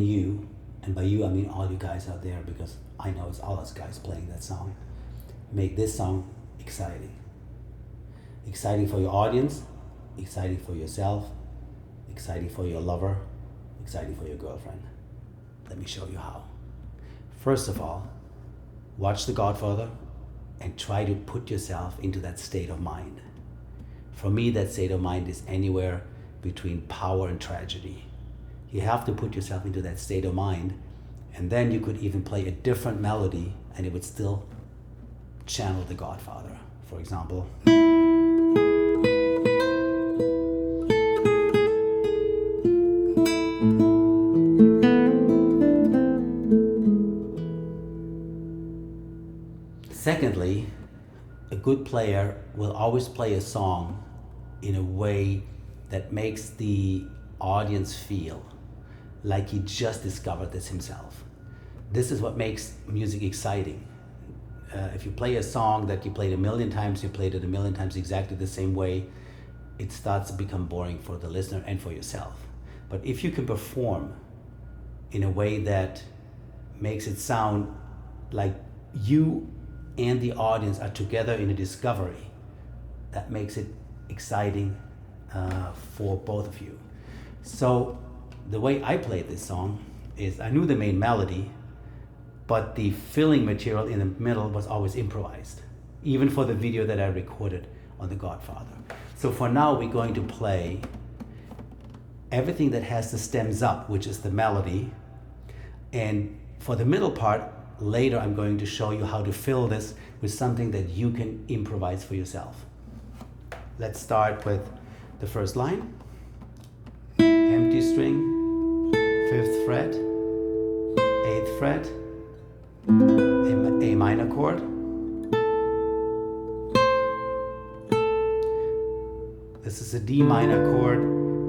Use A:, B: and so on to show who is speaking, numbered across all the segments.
A: you, and by you I mean all you guys out there, because I know it's all us guys playing that song, make this song exciting. Exciting for your audience, exciting for yourself, exciting for your lover, exciting for your girlfriend. Let me show you how. First of all, watch The Godfather and try to put yourself into that state of mind. For me, that state of mind is anywhere between power and tragedy. You have to put yourself into that state of mind, and then you could even play a different melody and it would still channel The Godfather. For example, secondly, a good player will always play a song in a way that makes the audience feel like he just discovered this himself. This is what makes music exciting. If you play a song that you played a million times, you played it a million times exactly the same way, it starts to become boring for the listener and for yourself. But if you can perform in a way that makes it sound like you and the audience are together in a discovery, that makes it exciting for both of you. So the way I played this song is I knew the main melody, but the filling material in the middle was always improvised, even for the video that I recorded on The Godfather. So for now, we're going to play everything that has the stems up, which is the melody. And for the middle part, later I'm going to show you how to fill this with something that you can improvise for yourself. Let's start with the first line. Empty string, 5th fret, 8th fret, A minor chord, this is a D minor chord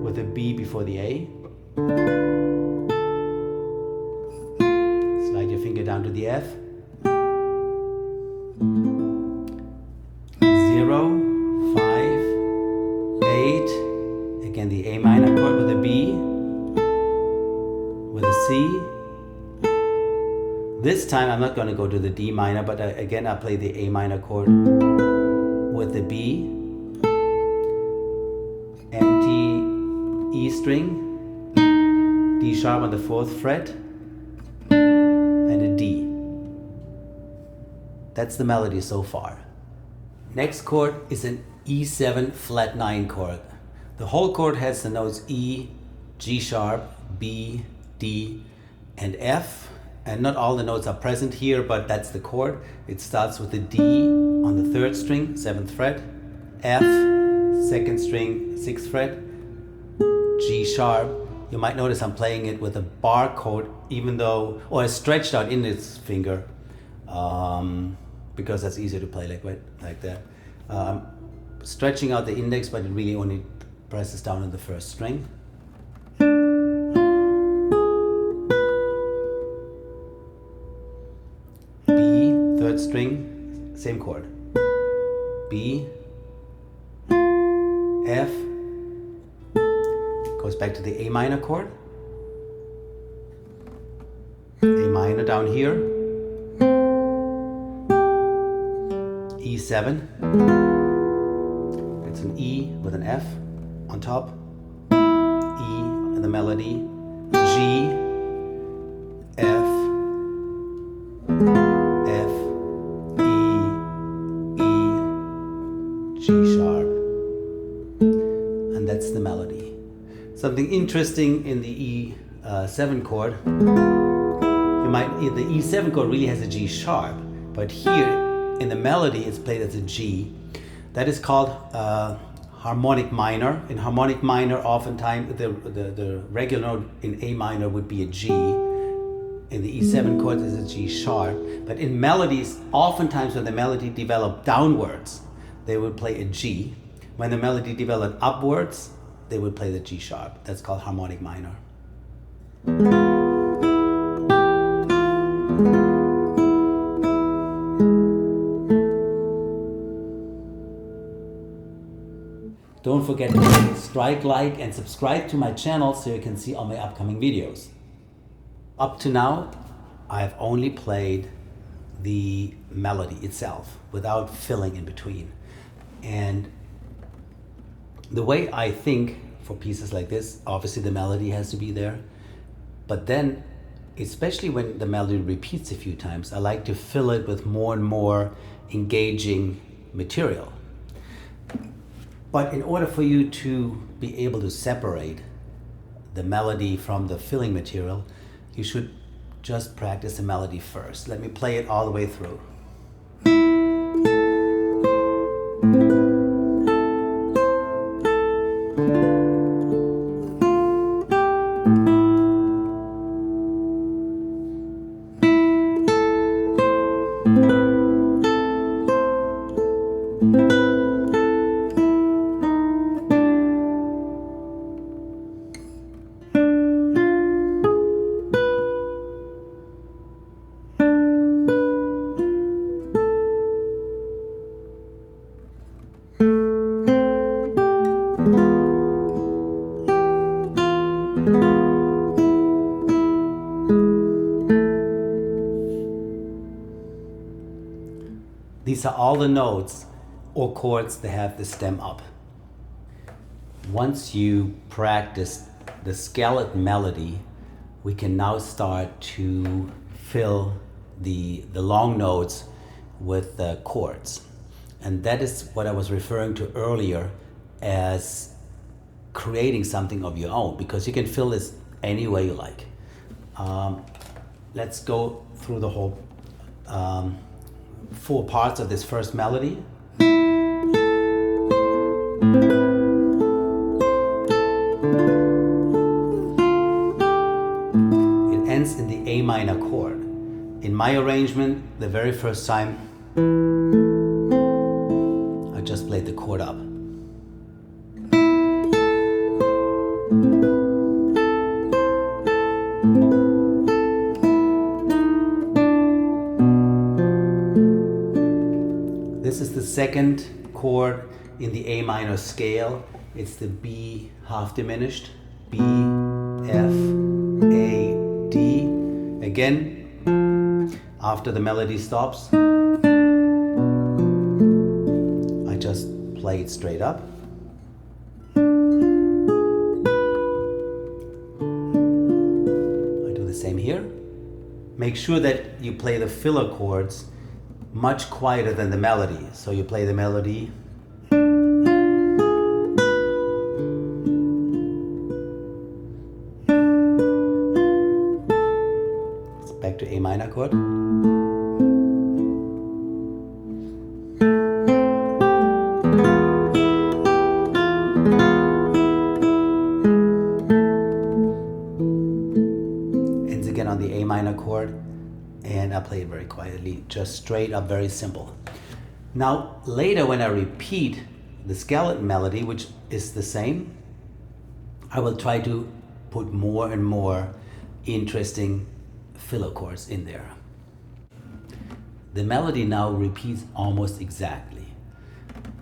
A: with a B before the A. Slide your finger down to the F. 0, 5, 8. Again, the A minor chord with a B, with a C. This time I'm not going to go to the D minor, but again I play the A minor chord with the B, empty E string, D sharp on the 4th fret, and a D. That's the melody so far. Next chord is an E7 flat 9 chord. The whole chord has the notes E, G sharp, B, D, and F. And not all the notes are present here, but that's the chord. It starts with the D on the 3rd string, 7th fret, F, 2nd string, 6th fret, G sharp. You might notice I'm playing it with a bar chord, even though, or it's stretched out in its finger, because that's easier to play like that. Stretching out the index, but it really only presses down on the 1st string. String, same chord. B, F, goes back to the A minor chord. A minor down here. E7. It's an E with an F on top. E in the melody. G, F, G sharp, and that's the melody. Something interesting in the E7 chord, the E7 chord really has a G sharp, but here in the melody it's played as a G. That is called harmonic minor. In harmonic minor, oftentimes the regular note in A minor would be a G. In the E7 chord is a G sharp, but in melodies, oftentimes when the melody developed downwards, they would play a G. When the melody developed upwards, they would play the G sharp. That's called harmonic minor. Don't forget to strike like and subscribe to my channel so you can see all my upcoming videos. Up to now, I've only played the melody itself without filling in between. And the way I think for pieces like this, obviously the melody has to be there, but then especially when the melody repeats a few times, I like to fill it with more and more engaging material. But in order for you to be able to separate the melody from the filling material, you should just practice the melody first. Let me play it all the way through. These are all the notes or chords that have the stem up. Once you practice the skeleton melody, we can now start to fill the long notes with the chords. And that is what I was referring to earlier as creating something of your own, because you can fill this any way you like. Let's go through the whole 4 parts of this first melody. It ends in the A minor chord. In my arrangement, the very first time, I just played the chord up. This is the second chord in the A minor scale. It's the B half diminished. B, F, A, D. Again, after the melody stops, I just play it straight up. I do the same here. Make sure that you play the filler chords much quieter than the melody. So you play the melody. It's back to A minor chord. Ends again on the A minor chord. And I play it very quietly, just straight up, very simple. Now, later when I repeat the skeleton melody, which is the same, I will try to put more and more interesting filler chords in there. The melody now repeats almost exactly.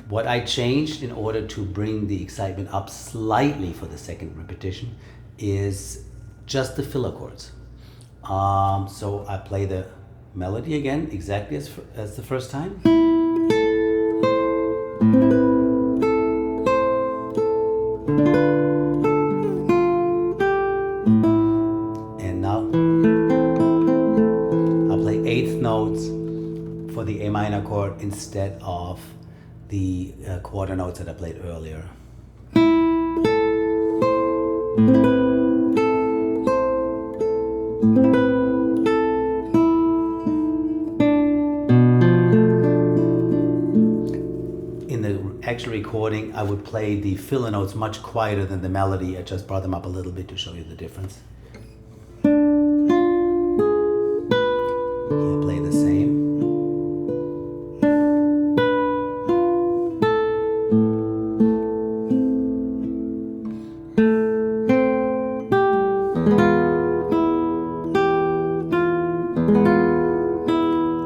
A: What I changed in order to bring the excitement up slightly for the second repetition is just the filler chords. So I play the melody again exactly as the first time. And now I'll play eighth notes for the A minor chord instead of the quarter notes that I played earlier. Actual recording, I would play the filler notes much quieter than the melody. I just brought them up a little bit to show you the difference. Here I play the same.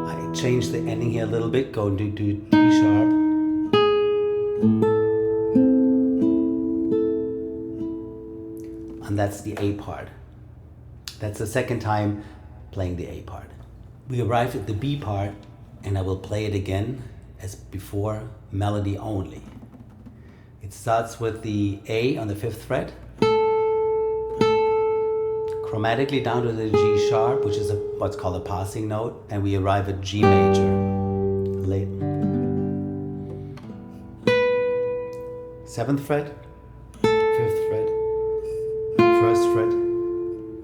A: I changed the ending here a little bit, go to D sharp. And that's the A part. That's the second time playing the A part. We arrived at the B part, and I will play it again as before, melody only. It starts with the A on the 5th fret, chromatically down to the G sharp, which is what's called a passing note, and we arrive at G major. Late. 7th fret, 5th fret, 1st fret,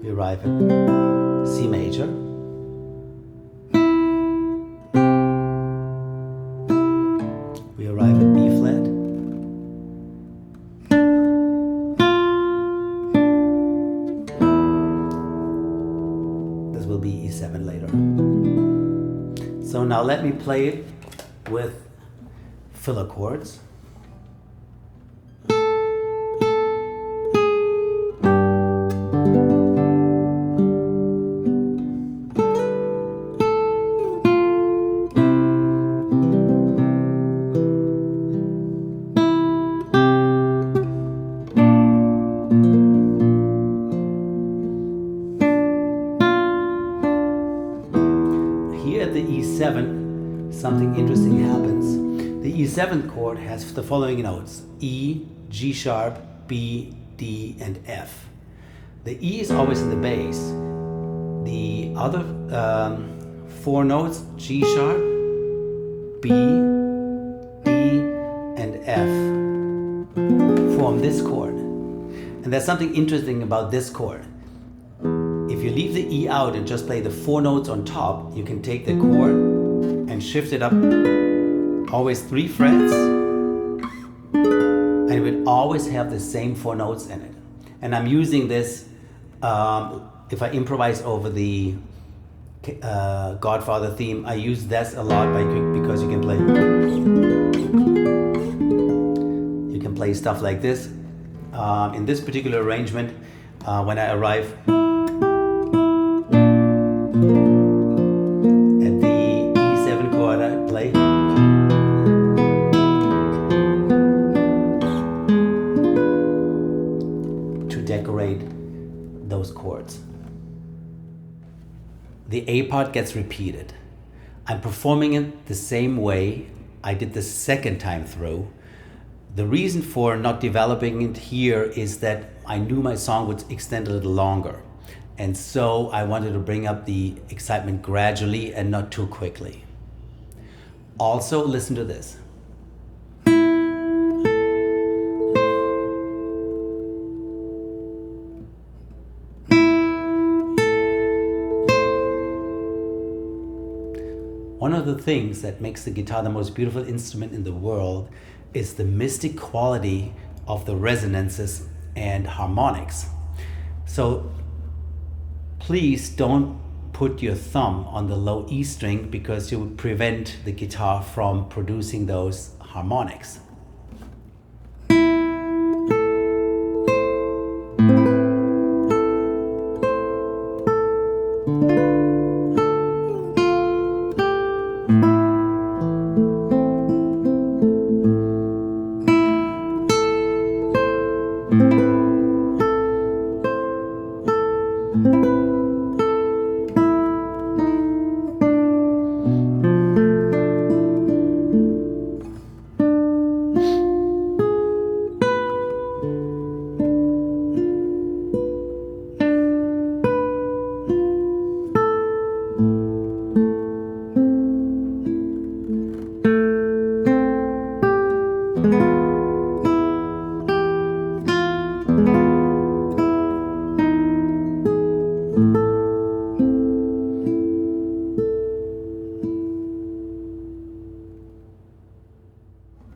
A: we arrive at C major. We arrive at B flat. This will be E7 later. So now let me play it with filler chords. Here at the E7, something interesting happens. The E7 chord has the following notes: E, G sharp, B, D, and F. The E is always in the bass. The other 4 notes, G sharp, B, D, and F, form this chord. And there's something interesting about this chord. If you leave the E out and just play the 4 notes on top, you can take the chord and shift it up always 3 frets, and it will always have the same 4 notes in it. And I'm using this if I improvise over the Godfather theme. I use this a lot because you can play stuff like this. In this particular arrangement, when I arrive at the E7 chord, I play to decorate those chords. The A part gets repeated. I'm performing it the same way I did the second time through. The reason for not developing it here is that I knew my song would extend a little longer. And so I wanted to bring up the excitement gradually and not too quickly. Also, listen to this. One of the things that makes the guitar the most beautiful instrument in the world is the mystic quality of the resonances and harmonics. So please don't put your thumb on the low E string, because you would prevent the guitar from producing those harmonics.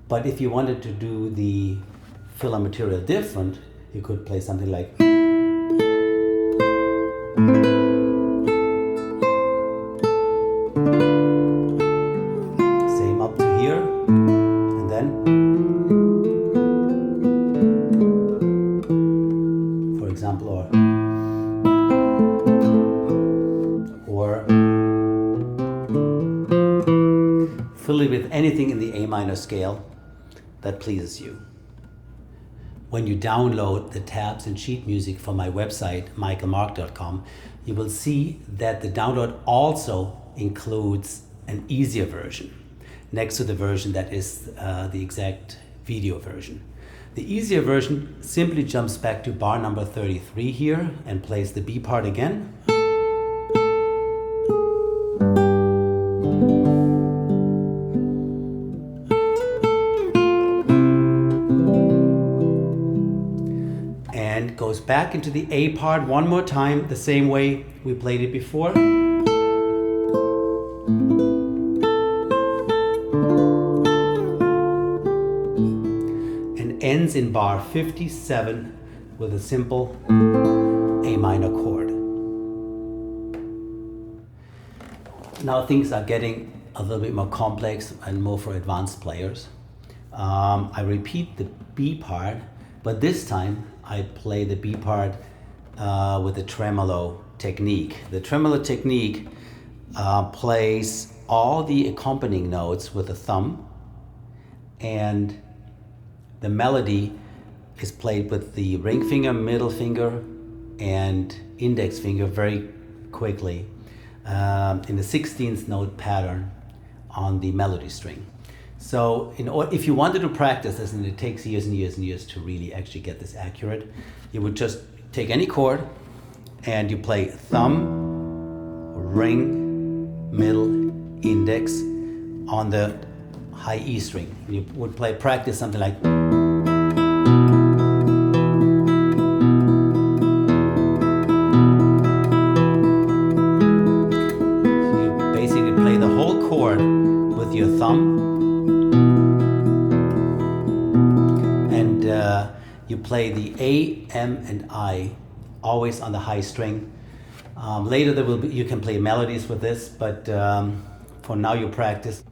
A: But if you wanted to do the filler material different, you could play something like. Same up to here, and then, for example, or fill it with anything in the A minor scale that pleases you. when you download the tabs and sheet music from my website, michaelmark.com, you will see that the download also includes an easier version next to the version that is the exact video version. The easier version simply jumps back to bar number 33 here and plays the B part again. And goes back into the A part one more time, the same way we played it before. Ends in bar 57 with a simple A minor chord. Now things are getting a little bit more complex and more for advanced players. I repeat the B part, but this time I play the B part with the tremolo technique. The tremolo technique plays all the accompanying notes with the thumb, and the melody is played with the ring finger, middle finger, and index finger very quickly in the 16th note pattern on the melody string. So if you wanted to practice this, and it takes years and years and years to really actually get this accurate, you would just take any chord and you play thumb, ring, middle, index on the high E string. You would practice something like. So you basically play the whole chord with your thumb, and you play the A, M, and I always on the high string. Later you can play melodies with this, but for now you practice.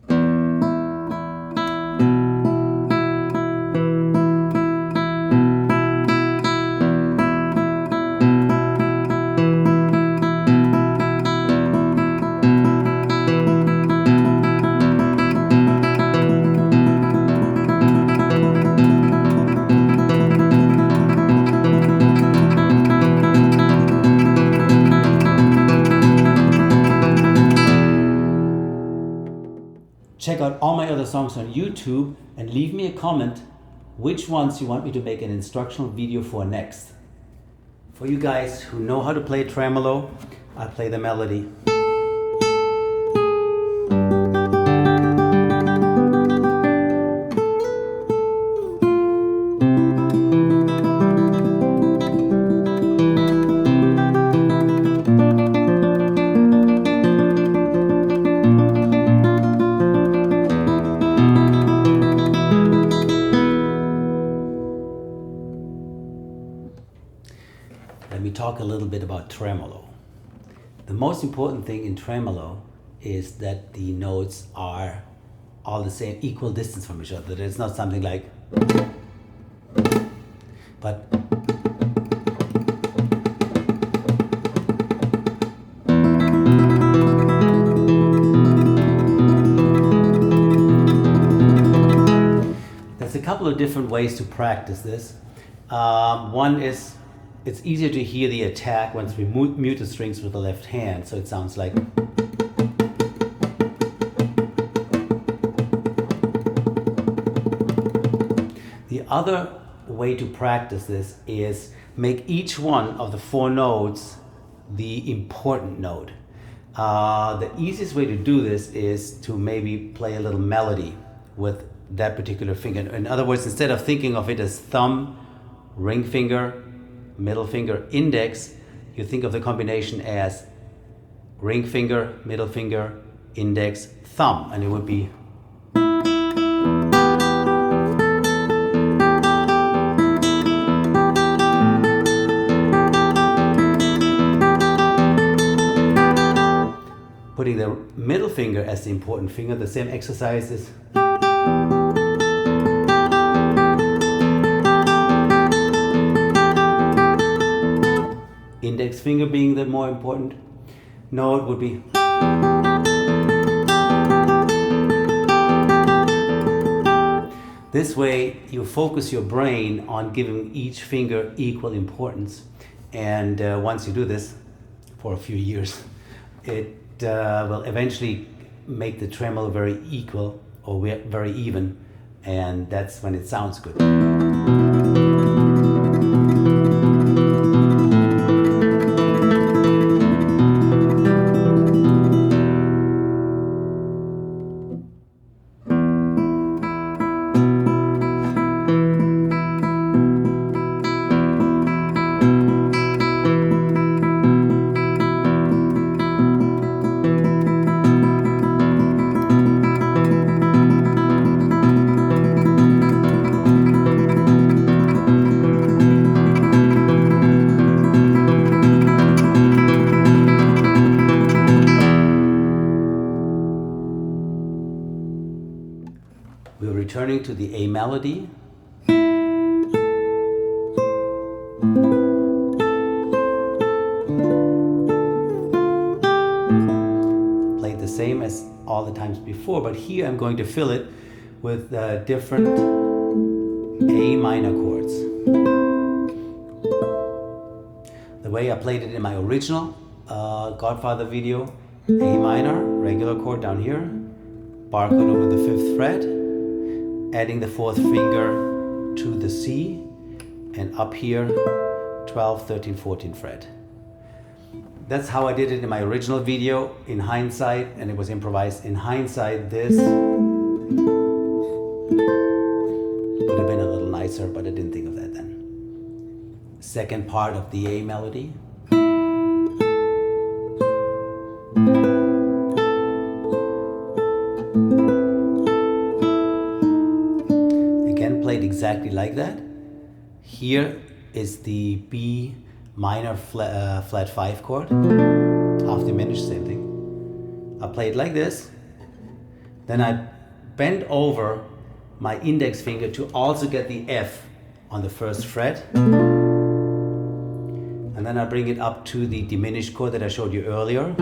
A: Check out all my other songs on YouTube and leave me a comment which ones you want me to make an instructional video for next. For you guys who know how to play tremolo, I play the melody. Let me talk a little bit about tremolo. The most important thing in tremolo is that the notes are all the same, equal distance from each other. It's not something like, but there's a couple of different ways to practice this. One is, it's easier to hear the attack once we mute the strings with the left hand, so it sounds like. The other way to practice this is make each one of the four notes the important note. The easiest way to do this is to maybe play a little melody with that particular finger. In other words, instead of thinking of it as thumb, ring finger, middle finger, index, you think of the combination as ring finger, middle finger, index, thumb, and it would be. Putting the middle finger as the important finger, the same exercise is. Index finger being the more important note would be. This way you focus your brain on giving each finger equal importance. And once you do this for a few years, it will eventually make the tremolo very equal or very even, and that's when it sounds good. We're returning to the A melody. Played the same as all the times before, but here I'm going to fill it with different A minor chords. The way I played it in my original Godfather video, A minor, regular chord down here, bar chord over the 5th fret, adding the 4th finger to the C, and up here 12, 13, 14 fret. That's how I did it in my original video. In hindsight, and it was improvised, in hindsight this would have been a little nicer, but I didn't think of that then. Second part of the A melody. Played exactly like that. Here is the B minor flat 5 chord, half diminished, same thing. I play it like this, then I bend over my index finger to also get the F on the 1st fret, and then I bring it up to the diminished chord that I showed you earlier,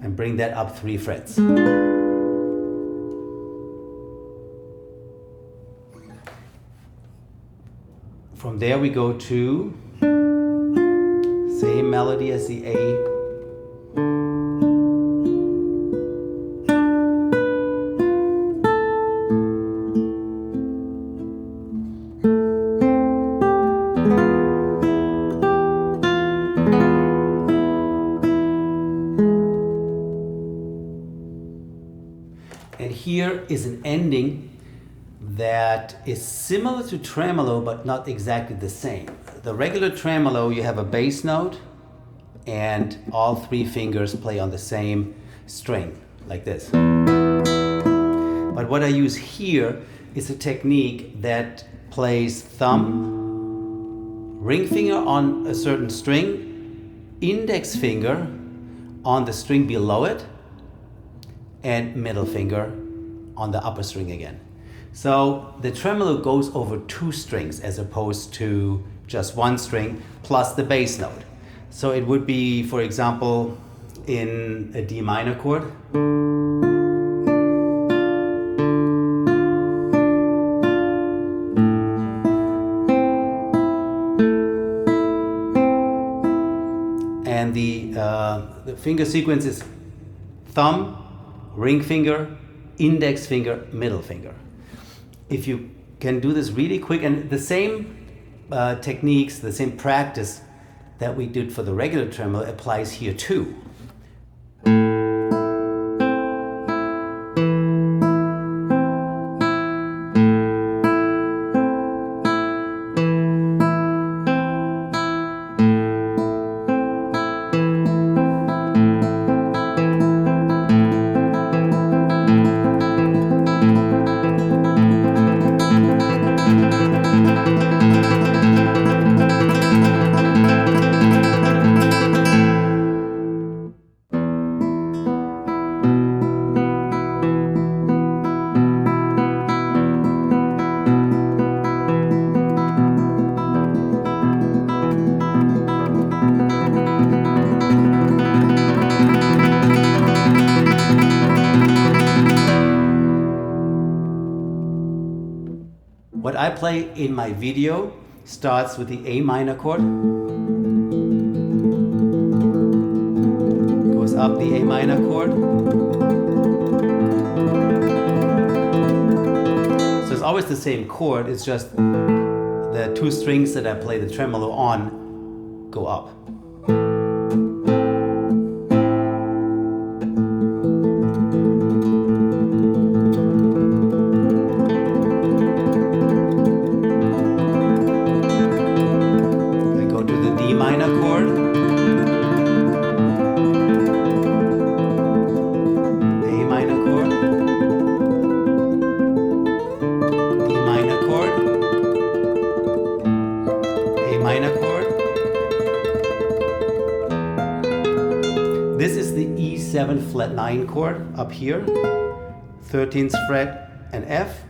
A: and bring that up 3 frets. From there we go to same melody as the A. And here is an ending that is similar to tremolo, but not exactly the same. The regular tremolo, you have a bass note and all 3 fingers play on the same string, like this. But what I use here is a technique that plays thumb, ring finger on a certain string, index finger on the string below it, and middle finger on the upper string again. So the tremolo goes over 2 strings as opposed to just 1 string plus the bass note. So it would be, for example, in a D minor chord. And the finger sequence is thumb, ring finger, index finger, middle finger. If you can do this really quick, and the same techniques, the same practice that we did for the regular tremolo applies here too. I play in my video starts with the A minor chord, goes up the A minor chord. So it's always the same chord, it's just the two strings that I play the tremolo on go up. This is the E7 flat 9 chord up here, 13th fret and F,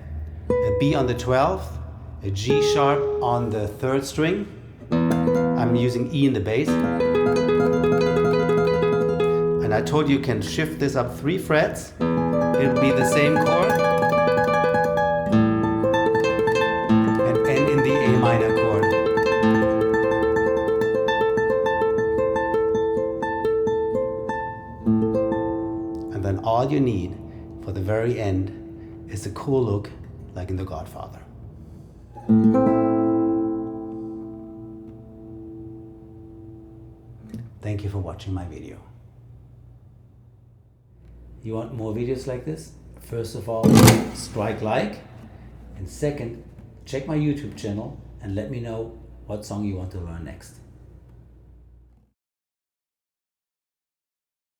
A: a B on the 12th, a G sharp on the 3rd string. I'm using E in the bass. And I told you can shift this up 3 frets. It'll be the same chord. And end in the A minor chord. And then all you need for the very end is a cool look like in The Godfather. Thank you for watching my video. You want more videos like this? First of all, strike like. And second, check my YouTube channel and let me know what song you want to learn next.